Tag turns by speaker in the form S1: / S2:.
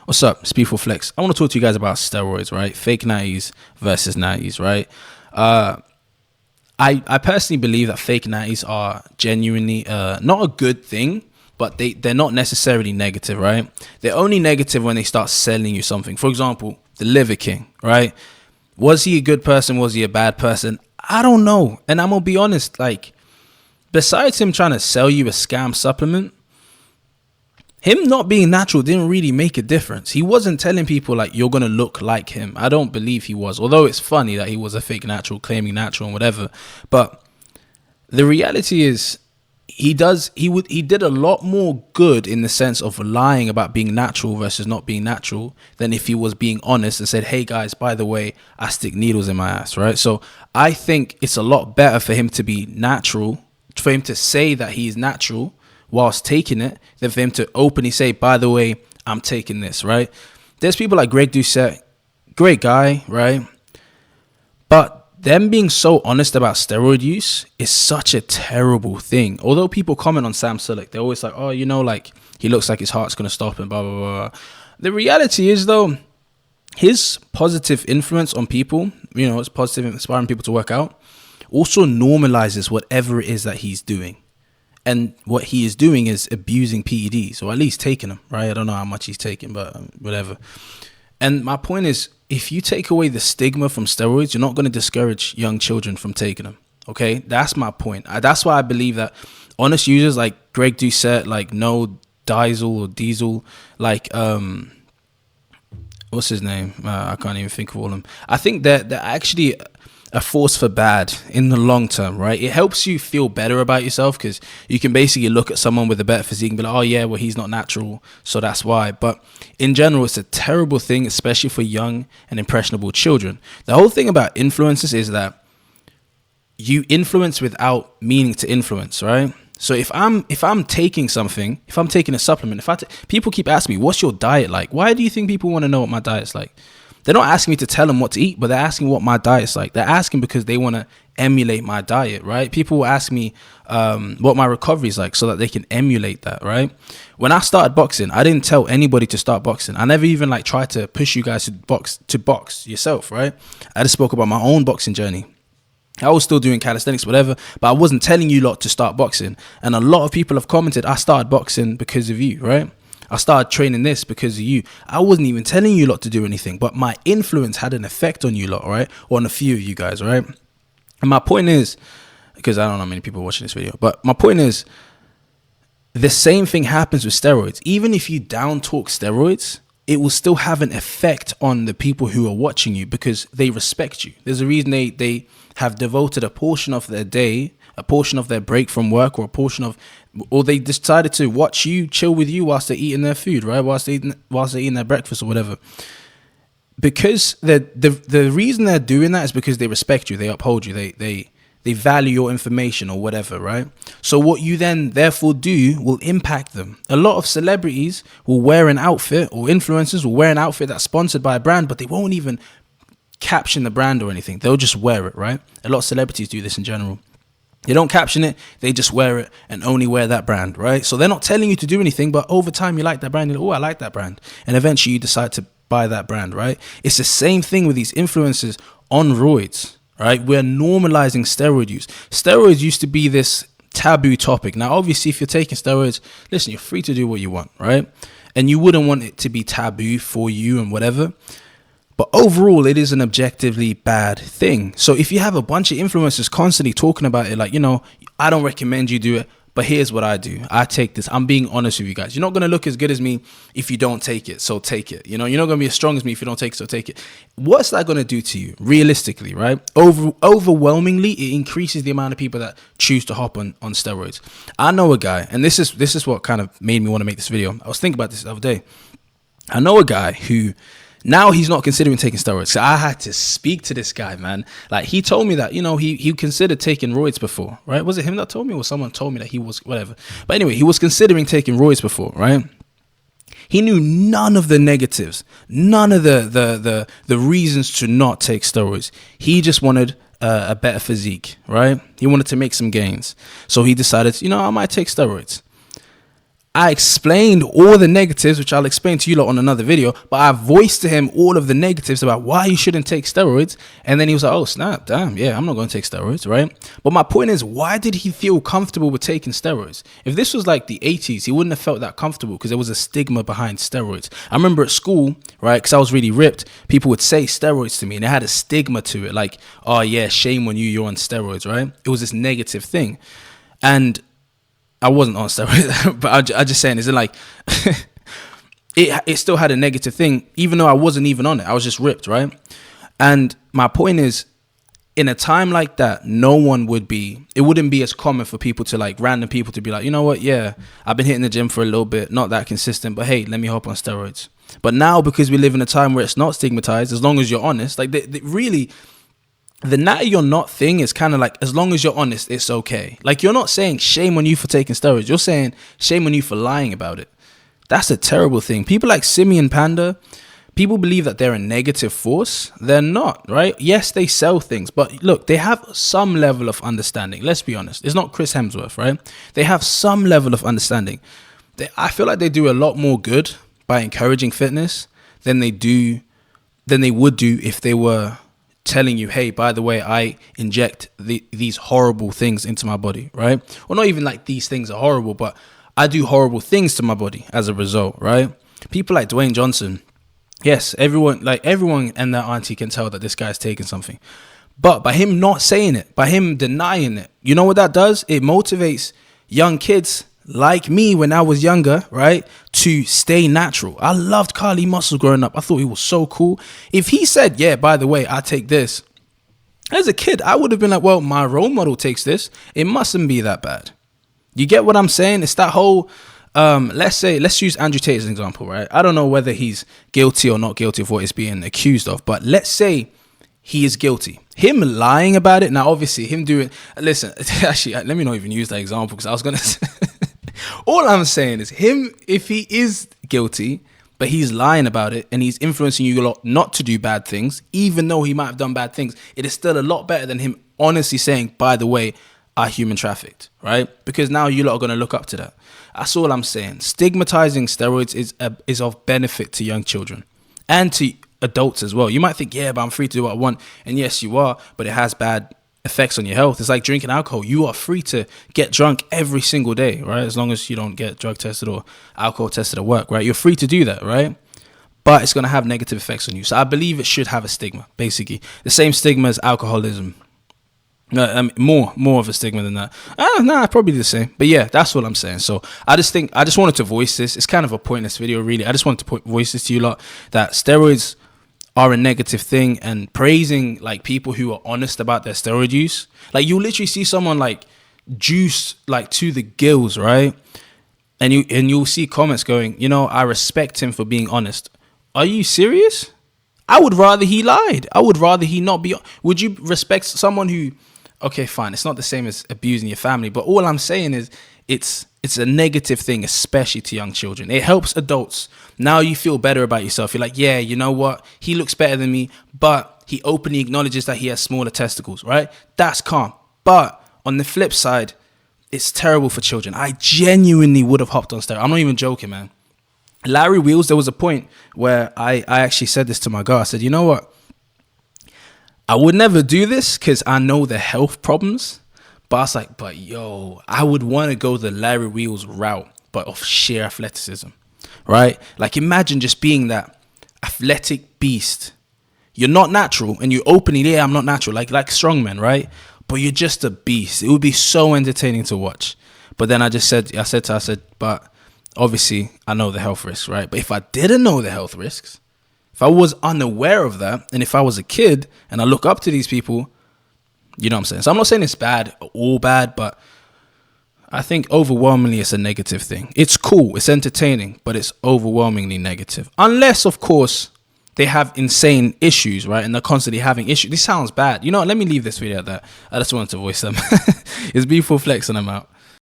S1: What's up? It's People Flex. I want to talk to you guys about steroids, right? Fake natties versus natties, right? I personally believe that fake natties are genuinely not a good thing, but they're not necessarily negative, right? They're only negative when they start selling you something. For example, the Liver King, right? Was he a good person? Was he a bad person? I don't know. And I'm going to be honest, like, besides him trying to sell you a scam supplement, him not being natural didn't really make a difference. He wasn't telling people like you're gonna look like him. I don't believe he was. Although it's funny that he was a fake natural, claiming natural and whatever. But the reality is he did a lot more good in the sense of lying about being natural versus not being natural than if he was being honest and said, hey guys, by the way, I stick needles in my ass, right? So I think it's a lot better for him to be natural, for him to say that he is natural whilst taking it, than for him to openly say, by the way, I'm taking this, right? There's people like Greg Doucette, great guy, right? But them being so honest about steroid use is such a terrible thing. Although people comment on Sam Sulek, they're always like, oh, you know, like, he looks like his heart's going to stop and blah, blah, blah. The reality is, though, his positive influence on people, you know, it's positive, inspiring people to work out, also normalizes whatever it is that he's doing. And what he is doing is abusing PEDs, or at least taking them, right? I don't know how much he's taking, but whatever. And my point is, if you take away the stigma from steroids, you're not going to discourage young children from taking them, okay? That's my point. That's why I believe that honest users like Greg Doucette, like No Diesel or Diesel, like, what's his name? I can't even think of all of them. I think they're actually a force for bad in the long term, right? It helps you feel better about yourself because you can basically look at someone with a better physique and be like, oh yeah, well, he's not natural, so that's why. But in general, it's a terrible thing, especially for young and impressionable children. The whole thing about influencers is that you influence without meaning to influence, right? So if I'm taking something, if I'm taking a supplement, people keep asking me, what's your diet like? Why do you think people want to know what my diet's like? They're not asking me to tell them what to eat, but they're asking what my diet's like. They're asking because they want to emulate my diet, right? People will ask me what my recovery is like so that they can emulate that, right? When I started boxing, I didn't tell anybody to start boxing. I never even like tried to push you guys to box yourself, right? I just spoke about my own boxing journey. I was still doing calisthenics, whatever, but I wasn't telling you lot to start boxing. And a lot of people have commented, I started boxing because of you, right? I started training this because of you. I wasn't even telling you lot to do anything, but my influence had an effect on you lot, right? Or on a few of you guys, right? And my point is, because I don't know how many people are watching this video, but my point is, the same thing happens with steroids. Even if you down talk steroids, it will still have an effect on the people who are watching you because they respect you. There's a reason they have devoted a portion of their day, a portion of their break from work, or they decided to watch you, chill with you whilst they're eating their food, right? Whilst they're eating their breakfast or whatever. Because the reason they're doing that is because they respect you, they uphold you, they value your information or whatever, right? So what you then therefore do will impact them. A lot of celebrities will wear an outfit, or influencers will wear an outfit that's sponsored by a brand, but they won't even caption the brand or anything. They'll just wear it, right? A lot of celebrities do this in general. They don't caption it, they just wear it and only wear that brand, right? So they're not telling you to do anything, but over time you like that brand, you're like, oh, I like that brand. And eventually you decide to buy that brand, right? It's the same thing with these influencers on roids, right? We're normalizing steroid use. Steroids used to be this taboo topic. Now, obviously, if you're taking steroids, listen, you're free to do what you want, right? And you wouldn't want it to be taboo for you and whatever. But overall, it is an objectively bad thing. So if you have a bunch of influencers constantly talking about it, like, you know, I don't recommend you do it, but here's what I do. I take this. I'm being honest with you guys. You're not going to look as good as me if you don't take it, so take it. You know, you're not going to be as strong as me if you don't take it, so take it. What's that going to do to you, realistically, right? Overwhelmingly, it increases the amount of people that choose to hop on steroids. I know a guy, and this is what kind of made me want to make this video. I was thinking about this the other day. I know a guy who... now he's not considering taking steroids. So I had to speak to this guy, man. Like, he told me that, you know, he considered taking roids before, right? Was it him that told me, or someone told me that he was, whatever. But anyway, he was considering taking roids before, right? He knew none of the negatives, none of the reasons to not take steroids. He just wanted a better physique, right? He wanted to make some gains. So he decided, you know, I might take steroids. I explained all the negatives, which I'll explain to you lot on another video, but I voiced to him all of the negatives about why you shouldn't take steroids. And then he was like, oh, snap, damn, yeah, I'm not going to take steroids, right? But my point is, why did he feel comfortable with taking steroids? If this was like the 80s, he wouldn't have felt that comfortable because there was a stigma behind steroids. I remember at school, right, because I was really ripped, people would say steroids to me and it had a stigma to it. Like, oh, yeah, shame on you, you're on steroids, right? It was this negative thing. And I wasn't on steroids, but I just saying, is it like, it still had a negative thing, even though I wasn't even on it. I was just ripped, right? And my point is, in a time like that, it wouldn't be as common for people to like, random people to be like, you know what, yeah, I've been hitting the gym for a little bit, not that consistent, but hey, let me hop on steroids. But now, because we live in a time where it's not stigmatized, as long as you're honest, like really, the natty you're not thing is kind of like, as long as you're honest, it's okay. Like, you're not saying shame on you for taking steroids. You're saying shame on you for lying about it. That's a terrible thing. People like Simeon Panda, people believe that they're a negative force. They're not, right? Yes, they sell things, but look, they have some level of understanding. Let's be honest. It's not Chris Hemsworth, right? They have some level of understanding. I feel like they do a lot more good by encouraging fitness than they would do if they were telling you, hey, by the way, I inject these horrible things into my body, right? Well, not even like these things are horrible, but I do horrible things to my body as a result, right? People like Dwayne Johnson, yes, everyone and their auntie can tell that this guy's taking something. But by him not saying it, by him denying it, you know what that does? It motivates young kids like me when I was younger, right, to stay natural. I loved Carly Muscles growing up. I thought he was so cool. If he said, yeah, by the way, I take this, as a kid, I would have been like, well, my role model takes this. It mustn't be that bad. You get what I'm saying? It's that whole, let's use Andrew Tate as an example, right? I don't know whether he's guilty or not guilty of what he's being accused of, but let's say he is guilty. Him lying about it, now obviously him doing, listen, actually, let me not even use that example because I was going to say, all I'm saying is him, if he is guilty, but he's lying about it and he's influencing you a lot not to do bad things, even though he might have done bad things, it is still a lot better than him honestly saying, by the way, I human trafficked, right? Because now you lot are going to look up to that. That's all I'm saying. Stigmatizing steroids is of benefit to young children and to adults as well. You might think, yeah, but I'm free to do what I want. And yes, you are, but it has bad effects on your health. It's like drinking alcohol. You are free to get drunk every single day, right? As long as you don't get drug tested or alcohol tested at work, right? You're free to do that, right? But it's going to have negative effects on you. So I believe it should have a stigma, basically. The same stigma as alcoholism. More of a stigma than that. Probably the same. But yeah, that's what I'm saying. So I just wanted to voice this. It's kind of a pointless video, really. I just wanted to voice this to you lot, that steroids are a negative thing, and praising like people who are honest about their steroid use. Like, you literally see someone like juice like to the gills, right? And you'll see comments going, you know, I respect him for being honest. Are you serious? I would rather he lied. I would rather he not be. Would you respect someone who, okay, fine, it's not the same as abusing your family, but all I'm saying is it's a negative thing, especially to young children. It helps adults. Now you feel better about yourself. You're like, yeah, you know what? He looks better than me, but he openly acknowledges that he has smaller testicles, right? That's calm. But on the flip side, it's terrible for children. I genuinely would have hopped on steroids. I'm not even joking, man. Larry Wheels, there was a point where I actually said this to my girl. I said, you know what? I would never do this because I know the health problems. But I was like, but yo, I would want to go the Larry Wheels route, but of sheer athleticism, right? Like, imagine just being that athletic beast. You're not natural, and you openly, yeah, I'm not natural, like strongmen, right? But you're just a beast. It would be so entertaining to watch. But then I said, but obviously I know the health risks, right? But if I didn't know the health risks, if I was unaware of that, and if I was a kid and I look up to these people, you know what I'm saying? So I'm not saying it's bad, all bad, but I think overwhelmingly it's a negative thing. It's cool, it's entertaining, but it's overwhelmingly negative. Unless, of course, they have insane issues, right? And they're constantly having issues. This sounds bad. You know what? Let me leave this video at that. I just wanted to voice them. It's B4 Flex and I'm out.